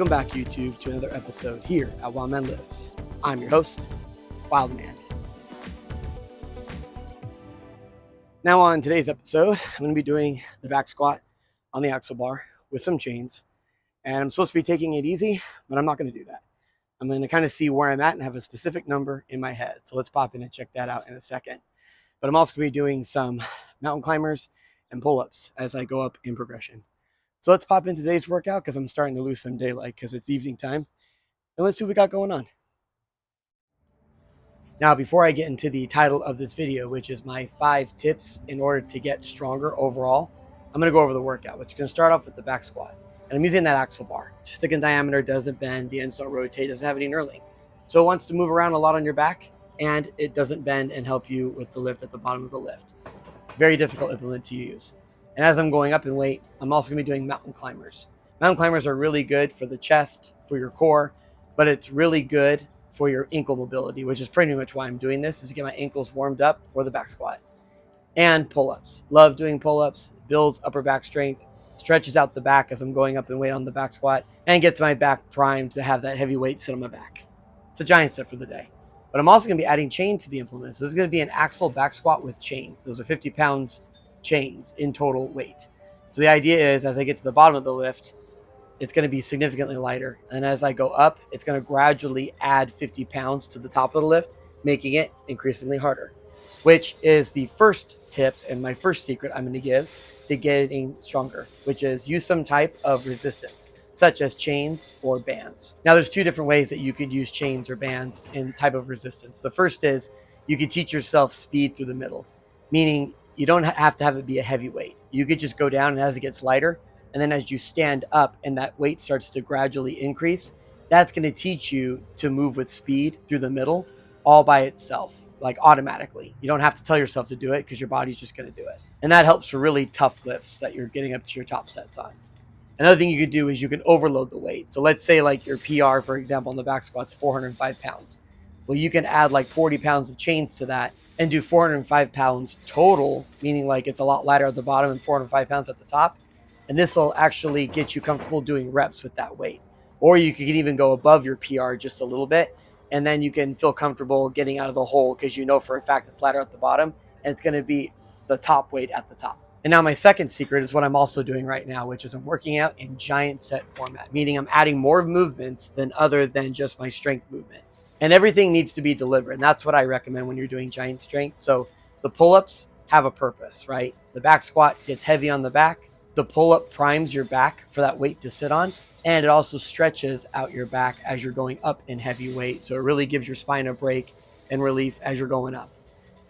Welcome back, YouTube, to another episode here at WILDMAN Lifts. I'm your host, WILDMAN. Now on today's episode, I'm going to be doing the back squat on the axle bar with some chains. And I'm supposed to be taking it easy, but I'm not going to do that. I'm going to kind of see where I'm at and have a specific number in my head. So let's pop in and check that out in a second. But I'm also going to be doing some mountain climbers and pull-ups as I go up in progression. So let's pop into today's workout because I'm starting to lose some daylight because it's evening time. And let's see what we got going on. Now, before I get into the title of this video, which is my 5 tips in order to get stronger overall, I'm going to go over the workout, which is going to start off with the back squat. And I'm using that axle bar. Just thick in diameter, doesn't bend, the ends don't rotate, doesn't have any knurling. So it wants to move around a lot on your back, and it doesn't bend and help you with the lift at the bottom of the lift. Very difficult implement to use. And as I'm going up in weight, I'm also going to be doing mountain climbers. Mountain climbers are really good for the chest, for your core, but it's really good for your ankle mobility, which is pretty much why I'm doing this, is to get my ankles warmed up for the back squat. And pull-ups. Love doing pull-ups. Builds upper back strength, stretches out the back as I'm going up in weight on the back squat, and gets my back primed to have that heavy weight sit on my back. It's a giant set for the day. But I'm also going to be adding chains to the implement. So this is going to be an axle back squat with chains. Those are 50 pounds chains in total weight. So the idea is, as I get to the bottom of the lift, it's going to be significantly lighter. And as I go up, it's going to gradually add 50 pounds to the top of the lift, making it increasingly harder, which is the first tip and my first secret I'm going to give to getting stronger, which is use some type of resistance, such as chains or bands. Now, there's 2 different ways that you could use chains or bands in type of resistance. The first is you could teach yourself speed through the middle, meaning you don't have to have it be a heavy weight. You could just go down, and as it gets lighter, and then as you stand up and that weight starts to gradually increase, that's going to teach you to move with speed through the middle all by itself, like automatically. You don't have to tell yourself to do it because your body's just going to do it. And that helps for really tough lifts that you're getting up to your top sets on. Another thing you could do is you can overload the weight. So let's say like your PR, for example, on the back squat's 405 pounds. Well, you can add like 40 pounds of chains to that and do 405 pounds total, meaning like it's a lot lighter at the bottom and 405 pounds at the top. And this will actually get you comfortable doing reps with that weight. Or you could even go above your PR just a little bit, and then you can feel comfortable getting out of the hole because you know for a fact it's lighter at the bottom and it's going to be the top weight at the top. And now my second secret is what I'm also doing right now, which is I'm working out in giant set format, meaning I'm adding more movements than other than just my strength movement. And everything needs to be deliberate. And that's what I recommend when you're doing giant strength. So the pull-ups have a purpose, right? The back squat gets heavy on the back. The pull-up primes your back for that weight to sit on. And it also stretches out your back as you're going up in heavy weight. So it really gives your spine a break and relief as you're going up.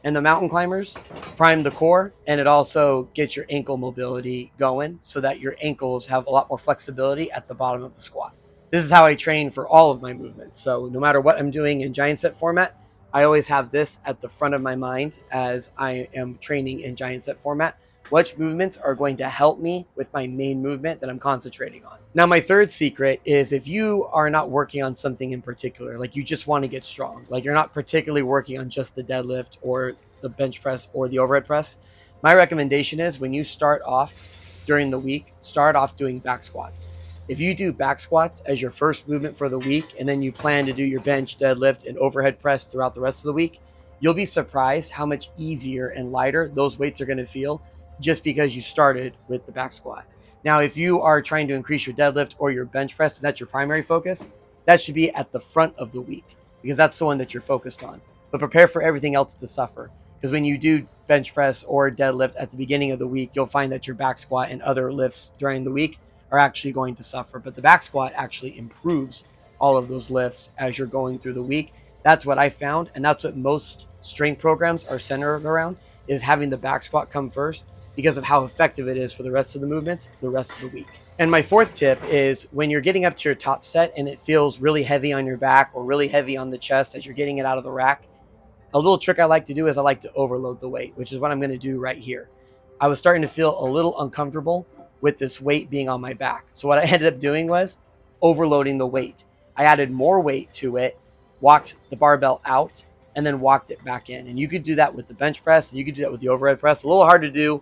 And the mountain climbers prime the core, and it also gets your ankle mobility going so that your ankles have a lot more flexibility at the bottom of the squat. This is how I train for all of my movements. So no matter what I'm doing in giant set format, I always have this at the front of my mind as I am training in giant set format. Which movements are going to help me with my main movement that I'm concentrating on. Now, my third secret is if you are not working on something in particular, like you just want to get strong, like you're not particularly working on just the deadlift or the bench press or the overhead press, my recommendation is when you start off during the week, start off doing back squats. If you do back squats as your first movement for the week, and then you plan to do your bench, deadlift, and overhead press throughout the rest of the week, you'll be surprised how much easier and lighter those weights are going to feel just because you started with the back squat. Now, if you are trying to increase your deadlift or your bench press, and that's your primary focus, that should be at the front of the week because that's the one that you're focused on. But prepare for everything else to suffer, because when you do bench press or deadlift at the beginning of the week, you'll find that your back squat and other lifts during the week are actually going to suffer. But the back squat actually improves all of those lifts as you're going through the week. That's what I found, and that's what most strength programs are centered around, is having the back squat come first, because of how effective it is for the rest of the movements the rest of the week. And my fourth tip is when you're getting up to your top set and it feels really heavy on your back or really heavy on the chest as you're getting it out of the rack, a little trick I like to do is I like to overload the weight, which is what I'm going to do right here. I was starting to feel a little uncomfortable with this weight being on my back. So what I ended up doing was overloading the weight. I added more weight to it, walked the barbell out, and then walked it back in. And you could do that with the bench press, and you could do that with the overhead press. A little hard to do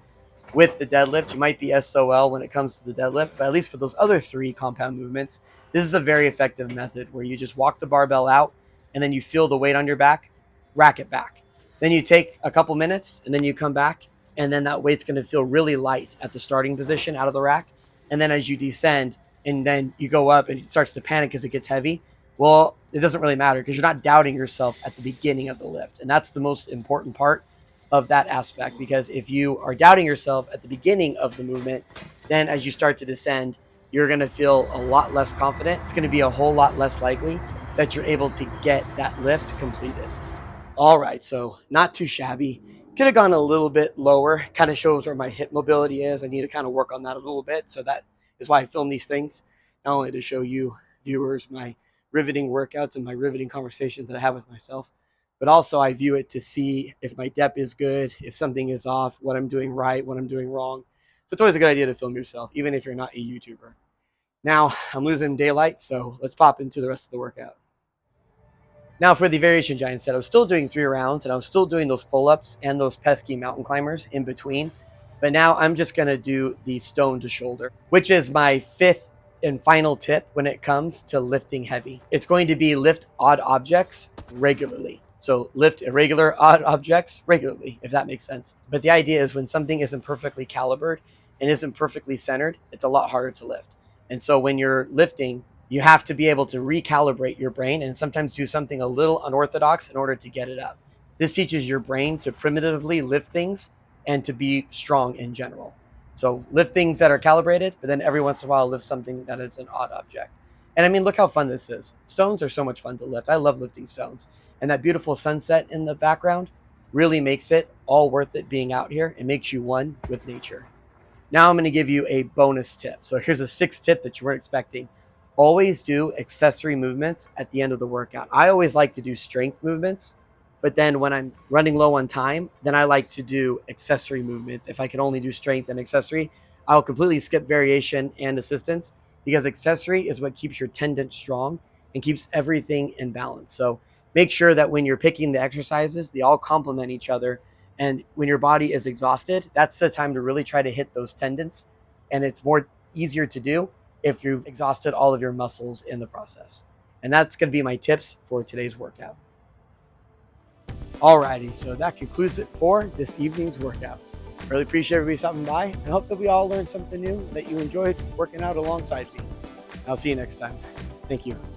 with the deadlift. You might be SOL when it comes to the deadlift, but at least for those other 3 compound movements, this is a very effective method where you just walk the barbell out and then you feel the weight on your back, rack it back. Then you take a couple minutes and then you come back, and then that weight's going to feel really light at the starting position out of the rack. And then as you descend and then you go up and it starts to panic as it gets heavy, well, it doesn't really matter because you're not doubting yourself at the beginning of the lift. And that's the most important part of that aspect, because if you are doubting yourself at the beginning of the movement, then as you start to descend, you're going to feel a lot less confident. It's going to be a whole lot less likely that you're able to get that lift completed. All right, so not too shabby. Could have gone a little bit lower. Kind of shows where my hip mobility is. I need to kind of work on that a little bit. So that is why I film these things, not only to show you viewers my riveting workouts and my riveting conversations that I have with myself, but also I view it to see if my depth is good, if something is off, what I'm doing right, what I'm doing wrong. So it's always a good idea to film yourself, even if you're not a YouTuber. Now I'm losing daylight, so let's pop into the rest of the workout. Now for the variation giant set, I was still doing 3 rounds and I was still doing those pull-ups and those pesky mountain climbers in between. But now I'm just going to do the stone to shoulder, which is my 5th and final tip when it comes to lifting heavy. It's going to be lift odd objects regularly. So lift irregular odd objects regularly, if that makes sense. But the idea is when something isn't perfectly calibrated and isn't perfectly centered, it's a lot harder to lift. And so when you're lifting, you have to be able to recalibrate your brain and sometimes do something a little unorthodox in order to get it up. This teaches your brain to primitively lift things and to be strong in general. So lift things that are calibrated, but then every once in a while lift something that is an odd object. And I mean, look how fun this is. Stones are so much fun to lift. I love lifting stones. And that beautiful sunset in the background really makes it all worth it being out here. It makes you one with nature. Now I'm going to give you a bonus tip. So here's a 6th tip that you weren't expecting. Always do accessory movements at the end of the workout. I always like to do strength movements, but then when I'm running low on time, then I like to do accessory movements. If I can only do strength and accessory, I'll completely skip variation and assistance, because accessory is what keeps your tendon strong and keeps everything in balance. So make sure that when you're picking the exercises, they all complement each other. And when your body is exhausted, that's the time to really try to hit those tendons. And it's more easier to do if you've exhausted all of your muscles in the process. And that's going to be my tips for today's workout. Alrighty, so that concludes it for this evening's workout. Really appreciate everybody stopping by and hope that we all learned something new, that you enjoyed working out alongside me. I'll see you next time. Thank you.